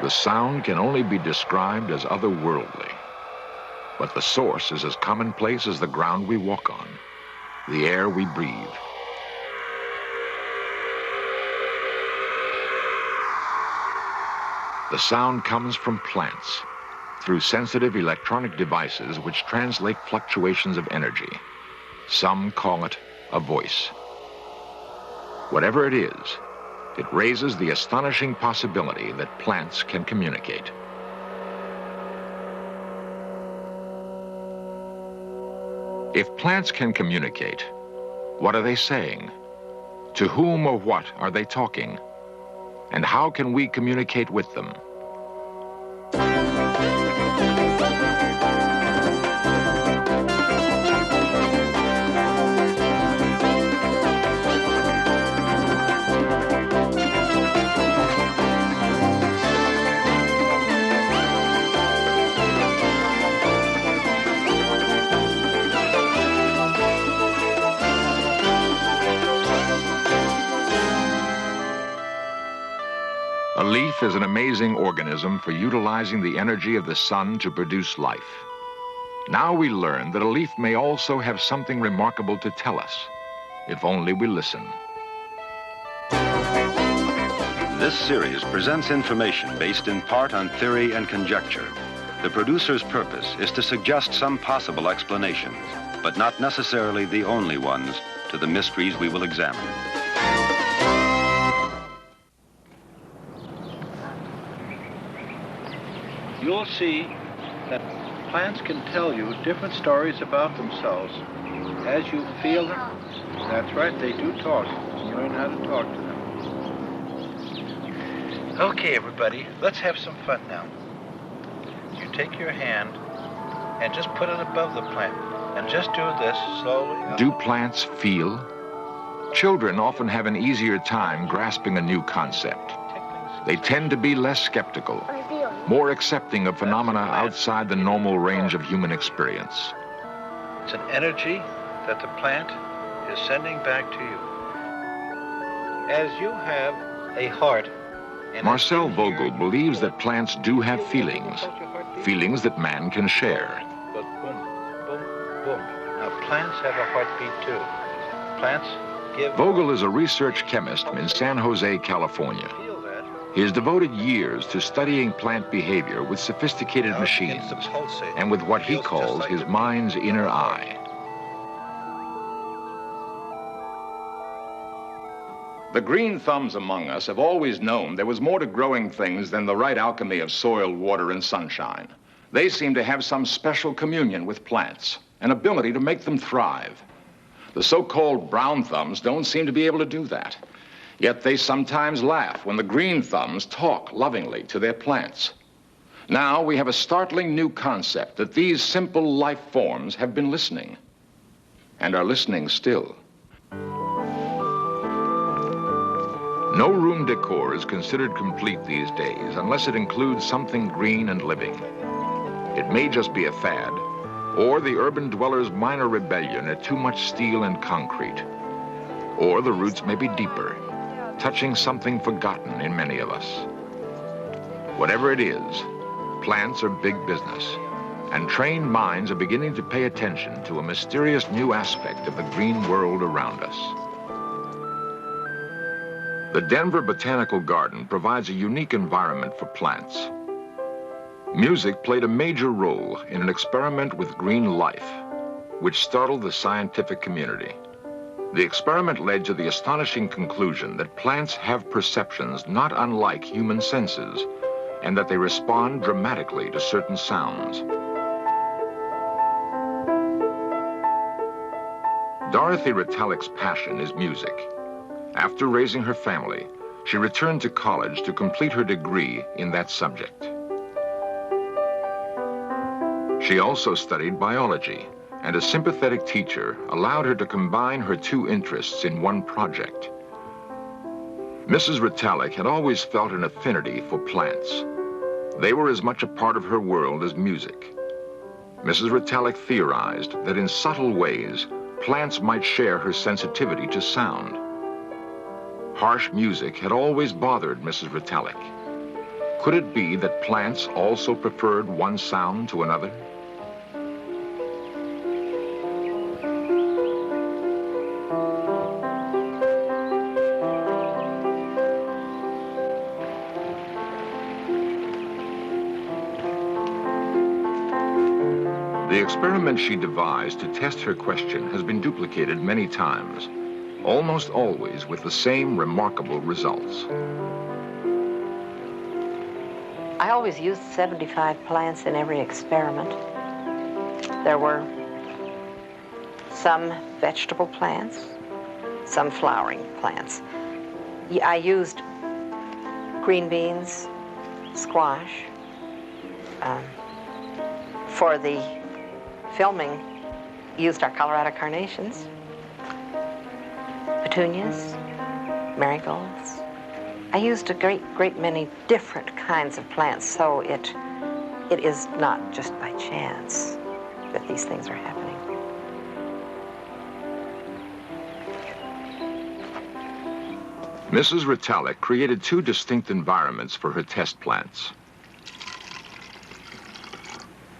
The sound can only be described as otherworldly, but the source is as commonplace as the ground we walk on, the air we breathe. The sound comes from plants through sensitive electronic devices which translate fluctuations of energy. Some call it a voice. Whatever it is, it raises the astonishing possibility that plants can communicate. If plants can communicate, what are they saying? To whom or what are they talking? And how can we communicate with them? A leaf is an amazing organism for utilizing the energy of the sun to produce life. Now we learn that a leaf may also have something remarkable to tell us, if only we listen. This series presents information based in part on theory and conjecture. The producer's purpose is to suggest some possible explanations, but not necessarily the only ones, to the mysteries we will examine. You'll see that plants can tell you different stories about themselves as you feel them. That's right, they do talk. You learn how to talk to them. Okay, everybody, let's have some fun now. You take your hand and just put it above the plant and just do this slowly. Do plants feel? Children often have an easier time grasping a new concept. They tend to be less skeptical, more accepting of phenomena outside the normal range of human experience. It's an energy that the plant is sending back to you. As you have a heart. Marcel Vogel believes that plants do have feelings, feelings that man can share. But boom, boom, boom. Now plants have a heartbeat too. Plants give... Vogel is a research chemist in San Jose, California. He has devoted years to studying plant behavior with sophisticated machines and with what he calls his mind's inner eye. The green thumbs among us have always known there was more to growing things than the right alchemy of soil, water, and sunshine. They seem to have some special communion with plants, an ability to make them thrive. The so-called brown thumbs don't seem to be able to do that. Yet they sometimes laugh when the green thumbs talk lovingly to their plants. Now we have a startling new concept that these simple life forms have been listening, and are listening still. No room decor is considered complete these days unless it includes something green and living. It may just be a fad, or the urban dweller's minor rebellion at too much steel and concrete. Or the roots may be deeper, touching something forgotten in many of us. Whatever it is, plants are big business, and trained minds are beginning to pay attention to a mysterious new aspect of the green world around us. The Denver Botanical Garden provides a unique environment for plants. Music played a major role in an experiment with green life, which startled the scientific community. The experiment led to the astonishing conclusion that plants have perceptions not unlike human senses, and that they respond dramatically to certain sounds. Dorothy Retalic's passion is music. After raising her family, she returned to college to complete her degree in that subject. She also studied biology, and a sympathetic teacher allowed her to combine her two interests in one project. Mrs. Retalic had always felt an affinity for plants. They were as much a part of her world as music. Mrs. Retalic theorized that in subtle ways, plants might share her sensitivity to sound. Harsh music had always bothered Mrs. Retalic. Could it be that plants also preferred one sound to another? The experiment she devised to test her question has been duplicated many times, almost always with the same remarkable results. I always used 75 plants in every experiment. There were some vegetable plants, some flowering plants. I used green beans, squash. For the filming, used our Colorado carnations, petunias, marigolds. I used a great many different kinds of plants, so it is not just by chance that these things are happening. Mrs. Ritalik created two distinct environments for her test plants.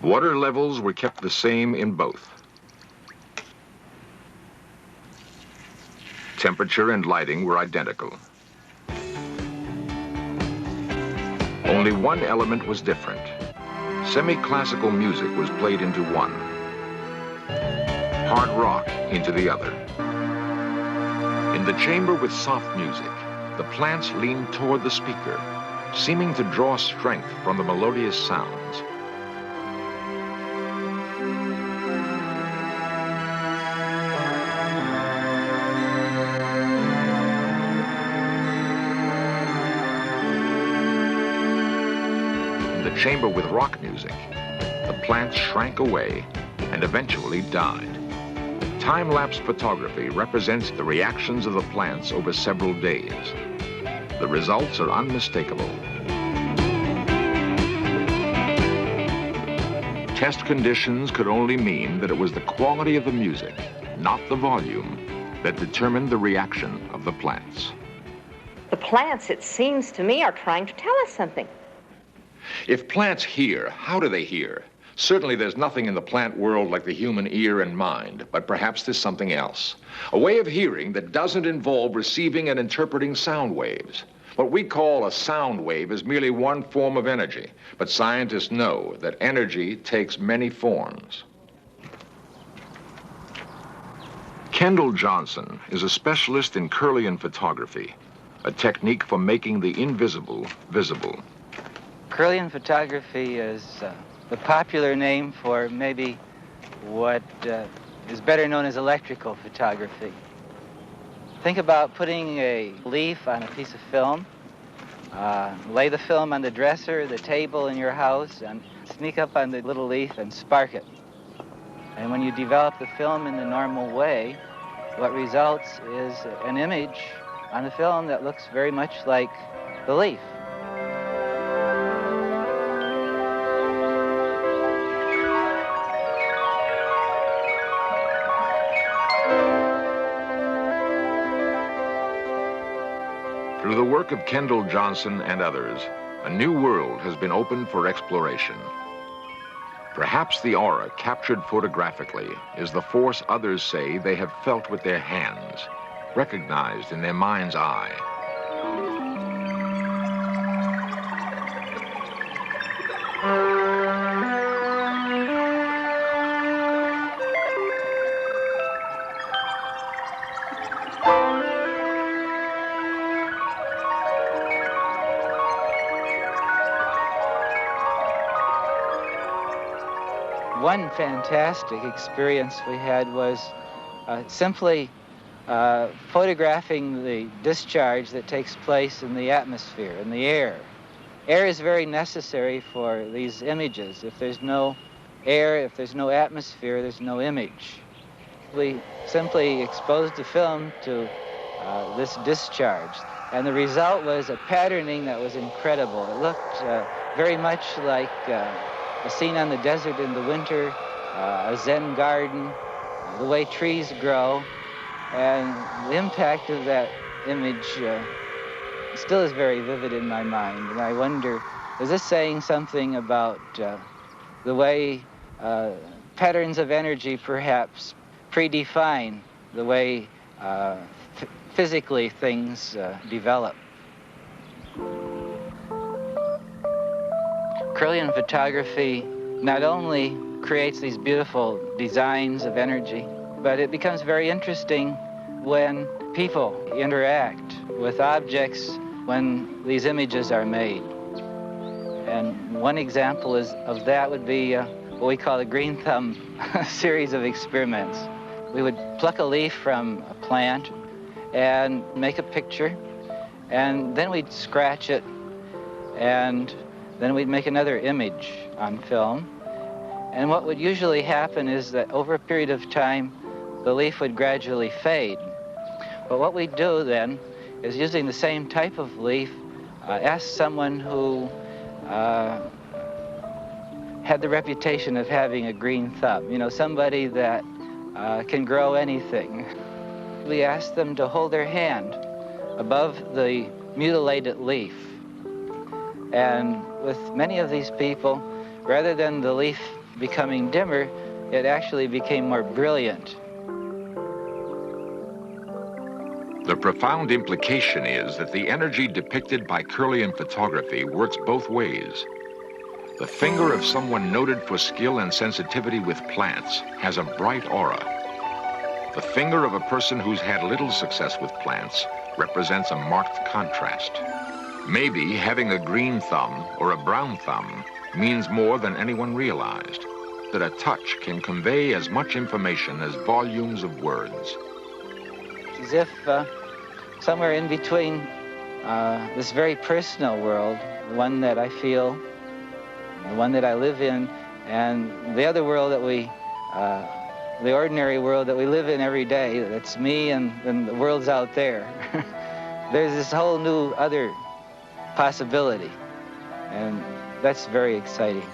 Water levels were kept the same in both. Temperature and lighting were identical. Only one element was different. Semi-classical music was played into one. Hard rock into the other. In the chamber with soft music, the plants leaned toward the speaker, seeming to draw strength from the melodious sounds. Chamber with rock music, the plants shrank away and eventually died. Time-lapse photography represents the reactions of the plants over several days. The results are unmistakable. Test conditions could only mean that it was the quality of the music, not the volume, that determined the reaction of the plants. The plants, it seems to me, are trying to tell us something. If plants hear, how do they hear? Certainly there's nothing in the plant world like the human ear and mind, but perhaps there's something else. A way of hearing that doesn't involve receiving and interpreting sound waves. What we call a sound wave is merely one form of energy, but scientists know that energy takes many forms. Kendall Johnson is a specialist in Kirlian photography, a technique for making the invisible visible. Kirlian photography is the popular name for maybe what is better known as electrical photography. Think about putting a leaf on a piece of film, lay the film on the dresser, the table in your house, and sneak up on the little leaf and spark it. And when you develop the film in the normal way, what results is an image on the film that looks very much like the leaf. Through the work of Kendall Johnson and others, a new world has been opened for exploration. Perhaps the aura captured photographically is the force others say they have felt with their hands, recognized in their mind's eye. One fantastic experience we had was simply photographing the discharge that takes place in the atmosphere, in the air. Air is very necessary for these images. If there's no air, if there's no atmosphere, there's no image. We simply exposed the film to this discharge, and the result was a patterning that was incredible. It looked very much like a scene on the desert in the winter, a Zen garden, the way trees grow, and the impact of that image still is very vivid in my mind. And I wonder Is this saying something about the way patterns of energy perhaps predefine the way physically things develop? Kirlian photography not only creates these beautiful designs of energy, but it becomes very interesting when people interact with objects when these images are made. And one example of that would be what we call the green thumb series of experiments. We would pluck a leaf from a plant and make a picture, and then we'd scratch it, and then we'd make another image on film. And what would usually happen is that over a period of time, the leaf would gradually fade. But what we'd do then is, using the same type of leaf, ask someone who had the reputation of having a green thumb, you know, somebody that can grow anything. We asked them to hold their hand above the mutilated leaf. And with many of these people, rather than the leaf becoming dimmer, it actually became more brilliant. The profound implication is that the energy depicted by Kirlian photography works both ways. The finger of someone noted for skill and sensitivity with plants has a bright aura. The finger of a person who's had little success with plants represents a marked contrast. Maybe having a green thumb or a brown thumb means more than anyone realized, that a touch can convey as much information as volumes of words. As if somewhere in between this very personal world, the one that I feel, the one that I live in, and the other world that the ordinary world that we live in every day, that's me and the world's out there. There's this whole new other possibility, and that's very exciting.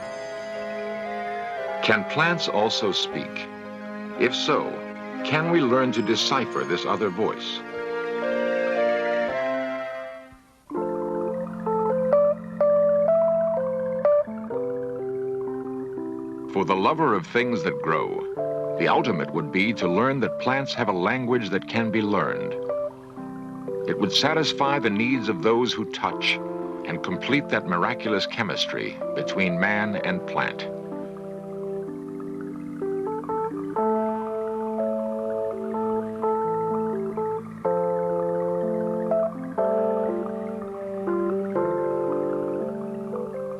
Can plants also speak? If so, can we learn to decipher this other voice? For the lover of things that grow, the ultimate would be to learn that plants have a language that can be learned. It would satisfy the needs of those who touch and complete that miraculous chemistry between man and plant.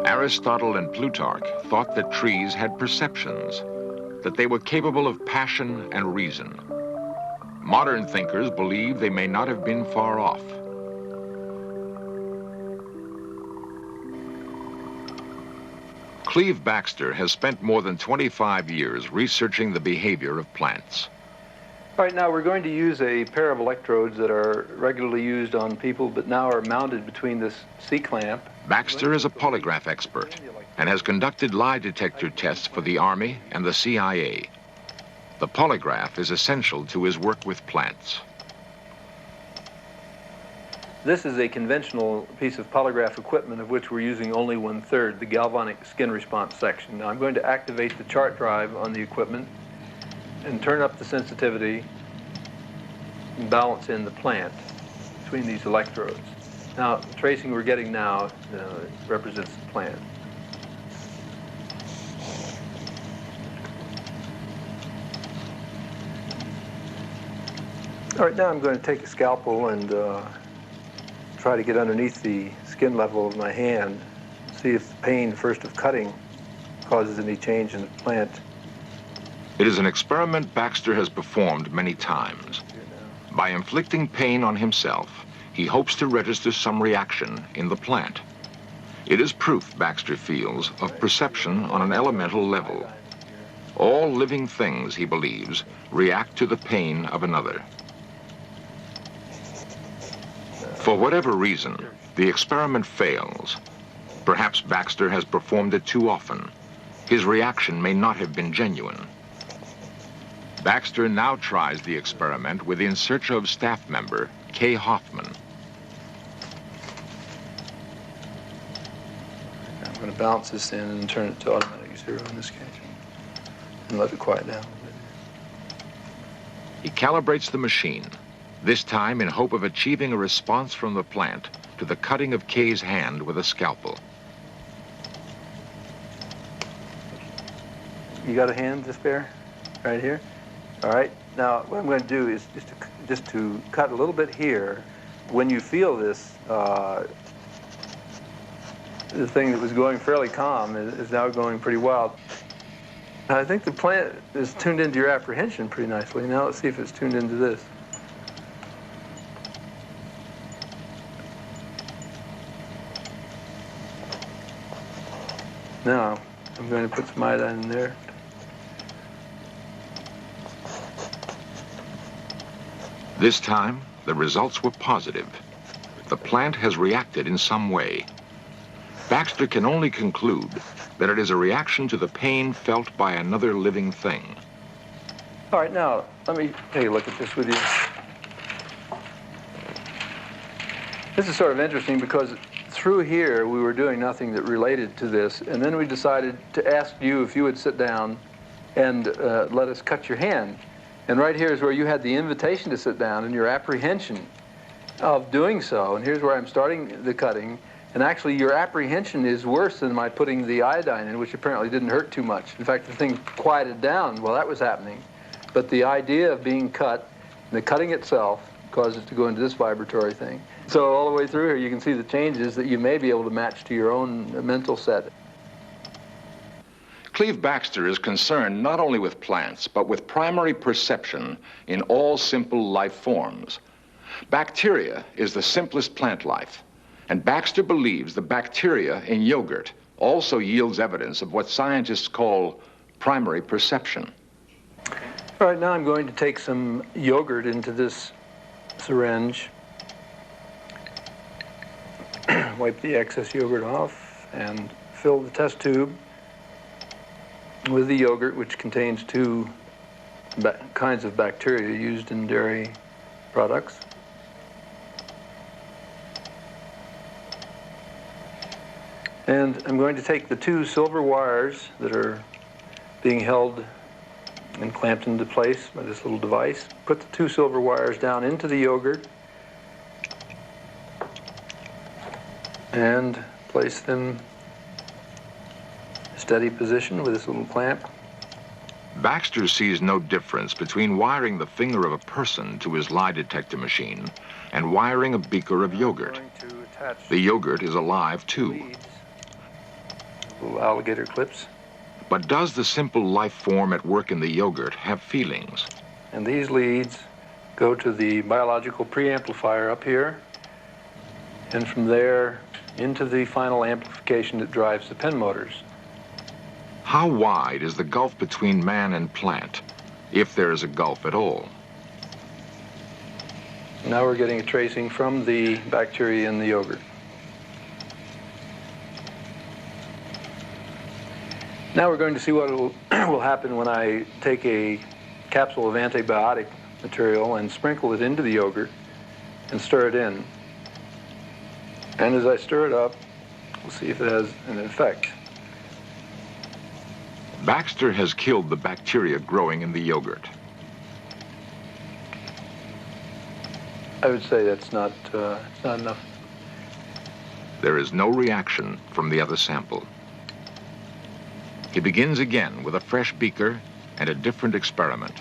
Aristotle and Plutarch thought that trees had perceptions, that they were capable of passion and reason. Modern thinkers believe they may not have been far off. Cleve Baxter has spent more than 25 years researching the behavior of plants. All right, now we're going to use a pair of electrodes that are regularly used on people, but now are mounted between this C-clamp. Baxter is a polygraph expert and has conducted lie detector tests for the Army and the CIA. The polygraph is essential to his work with plants. This is a conventional piece of polygraph equipment of which we're using only 1/3, the galvanic skin response section. Now I'm going to activate the chart drive on the equipment and turn up the sensitivity and balance in the plant between these electrodes. Now, the tracing we're getting now represents the plant. All right, now I'm going to take a scalpel and try to get underneath the skin level of my hand, see if the pain first of cutting causes any change in the plant. It is an experiment Baxter has performed many times. By inflicting pain on himself, he hopes to register some reaction in the plant. It is proof, Baxter feels, of perception on an elemental level. All living things, he believes, react to the pain of another. For whatever reason, the experiment fails. Perhaps Baxter has performed it too often. His reaction may not have been genuine. Baxter now tries the experiment with In Search of staff member Kay Hoffman. balance this in and turn it to automatic 0 in this case. And let it quiet down. He calibrates the machine, this time in hope of achieving a response from the plant to the cutting of Kay's hand with a scalpel. You got a hand to spare? Right here? All right. Now, what I'm going to do is just to cut a little bit here. When you feel this, the thing that was going fairly calm is now going pretty wild. I think the plant is tuned into your apprehension pretty nicely. Now let's see if it's tuned into this. Now, I'm going to put some iodine in there. This time, the results were positive. The plant has reacted in some way. Baxter can only conclude that it is a reaction to the pain felt by another living thing. All right, now, let me take a look at this with you. This is sort of interesting because through here, we were doing nothing that related to this, and then we decided to ask you if you would sit down and let us cut your hand. And right here is where you had the invitation to sit down and your apprehension of doing so. And here's where I'm starting the cutting. And actually, your apprehension is worse than my putting the iodine in, which apparently didn't hurt too much. In fact, the thing quieted down while that was happening. But the idea of being cut, and the cutting itself, caused it to go into this vibratory thing. So all the way through here, you can see the changes that you may be able to match to your own mental set. Cleve Baxter is concerned not only with plants, but with primary perception in all simple life forms. Bacteria is the simplest plant life, and Baxter believes the bacteria in yogurt also yields evidence of what scientists call primary perception. All right, now I'm going to take some yogurt into this syringe, wipe the excess yogurt off, and fill the test tube with the yogurt, which contains two kinds of bacteria used in dairy products. And I'm going to take the two silver wires that are being held and clamped into place by this little device, put the two silver wires down into the yogurt, and place them steady position with this little clamp. Baxter sees no difference between wiring the finger of a person to his lie detector machine and wiring a beaker of yogurt. The yogurt is alive too. Little alligator clips. But does the simple life form at work in the yogurt have feelings? And these leads go to the biological preamplifier up here, and from there into the final amplification that drives the pen motors. How wide is the gulf between man and plant, if there is a gulf at all? Now we're getting a tracing from the bacteria in the yogurt. Now we're going to see what will happen when I take a capsule of antibiotic material and sprinkle it into the yogurt and stir it in. And as I stir it up, we'll see if it has an effect. Baxter has killed the bacteria growing in the yogurt. I would say that's not enough. There is no reaction from the other sample. He begins again with a fresh beaker and a different experiment.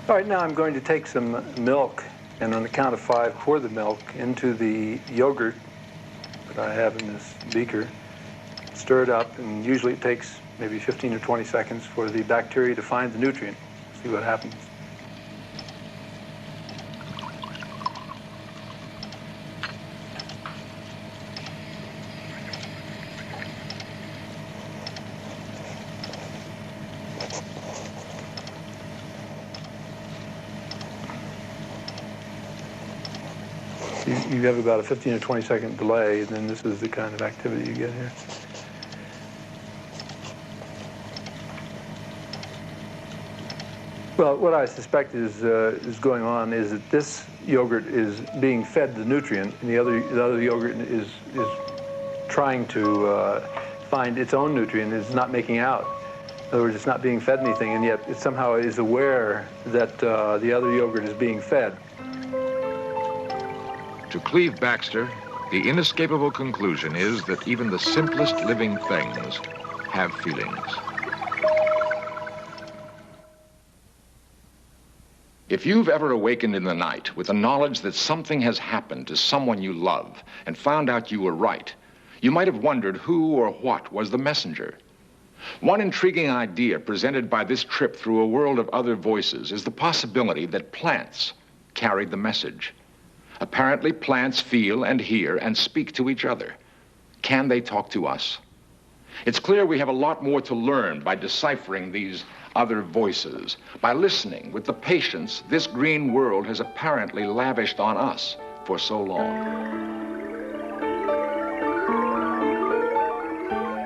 All right, now I'm going to take some milk, and on the count of 5, pour the milk into the yogurt that I have in this beaker. Stir it up, and usually it takes maybe 15 or 20 seconds for the bacteria to find the nutrient. See what happens. You have about a 15 or 20 second delay, and then this is the kind of activity you get here. Well, what I suspect is going on is that this yogurt is being fed the nutrient, and the other yogurt is trying to find its own nutrient. It's not making out. In other words, it's not being fed anything, and yet it somehow is aware that the other yogurt is being fed. To Cleve Baxter, the inescapable conclusion is that even the simplest living things have feelings. If you've ever awakened in the night with the knowledge that something has happened to someone you love and found out you were right, you might have wondered who or what was the messenger. One intriguing idea presented by this trip through a world of other voices is the possibility that plants carried the message. Apparently, plants feel and hear and speak to each other. Can they talk to us? It's clear we have a lot more to learn by deciphering these other voices, by listening with the patience this green world has apparently lavished on us for so long.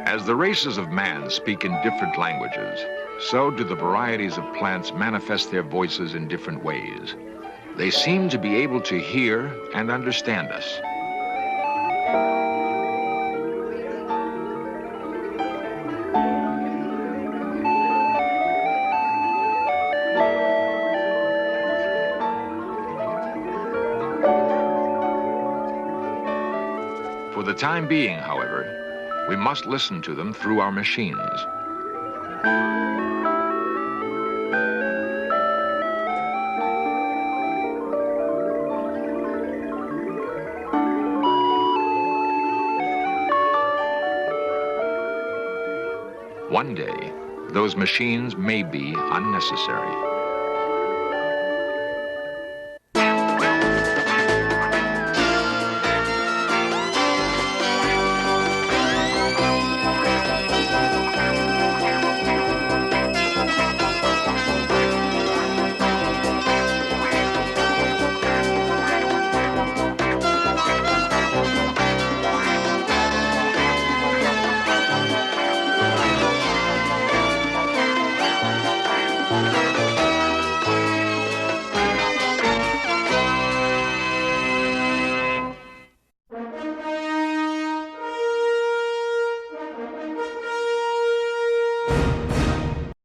As the races of man speak in different languages, so do the varieties of plants manifest their voices in different ways. They seem to be able to hear and understand us. For the time being, however, we must listen to them through our machines. One day, those machines may be unnecessary.